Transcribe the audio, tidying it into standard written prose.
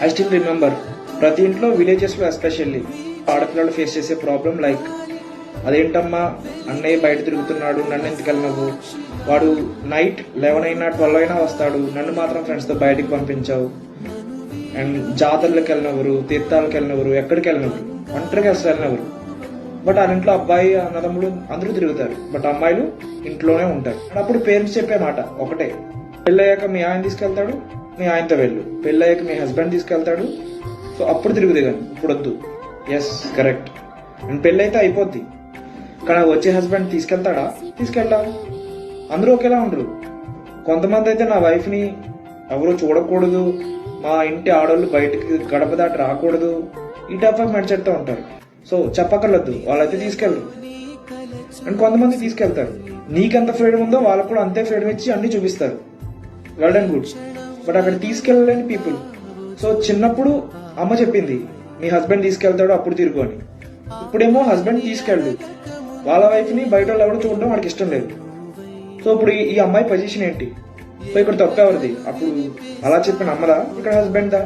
I still remember ప్రతి ఇంట్లో విలేజెస్లో ఎస్పెషల్లీ ఆడపిల్లలు ఫేస్ చేసే ప్రాబ్లం లైక్ అదేంటమ్మా అన్నయ్య బయట తిరుగుతున్నాడు, నన్ను ఎందుకు వెళ్ళినవు, వాడు నైట్ 11 అయినా 12 అయినా వస్తాడు, నన్ను మాత్రం ఫ్రెండ్స్తో బయటికి పంపించావు, అండ్ జాతరలకు వెళ్ళినవరు, తీర్థాలకు వెళ్ళినవరు, ఎక్కడికి వెళ్ళినవరు, ఒంటరిగా అసలు వెళ్ళినవరు. బట్ ఆ ఇంట్లో అబ్బాయి అన్నదమ్ముడు అందరూ తిరుగుతారు, బట్ అమ్మాయిలు ఇంట్లోనే ఉంటారు. అప్పుడు పేరెంట్స్ చెప్పే మాట ఒకటే, పెళ్ళయ్యాక మీ ఆయన తీసుకెళ్తాడు, మీ ఆయనతో వెళ్ళు, పెళ్ళయ్యాక మీ హస్బెండ్ తీసుకెళ్తాడు, సో అప్పుడు తిరుగుదే కానీ ఇప్పుడు వద్దు. Yes correct. అండ్ పెళ్ళైతే అయిపోద్ది, కానీ వచ్చే హస్బెండ్ తీసుకెళ్తాడా? తీసుకెళ్తా. అందరూ ఒకేలా ఉండరు. కొంతమంది అయితే నా వైఫ్ని ఎవరో చూడకూడదు, మా ఇంటి ఆడవాళ్ళు బయటకి గడప దాటి రాకూడదు, ఈ టైప్ ఆఫ్ మైండ్ సెట్తో ఉంటారు. సో చెప్పక్కర్లేదు, వాళ్ళైతే తీసుకెళ్ళరు. అండ్ కొంతమంది తీసుకెళ్తారు, నీకెంత ఫ్రీడమ్ ఉందో వాళ్ళకు కూడా అంతే ఫ్రీడమ్ ఇచ్చి అన్ని చూపిస్తారు, వెల్ అండ్ గుడ్. బట్ అక్కడ తీసుకెళ్ళలేని పీపుల్. సో చిన్నప్పుడు అమ్మ చెప్పింది మీ హస్బెండ్ తీసుకెళ్తాడు అప్పుడు తిరుగు అని. ఇప్పుడేమో హస్బెండ్ తీసుకెళ్ళదు, వాళ్ళ వైఫ్ని బయట వాళ్ళు ఎవరు చూడడం వాడికి ఇష్టం లేదు. సో ఇప్పుడు ఈ అమ్మాయి పొజిషన్ ఏంటి? సో ఇక్కడ తప్పు ఎవరిది? అప్పుడు అలా చెప్పిన అమ్మదా, ఇక్కడ హస్బెండ్ దా?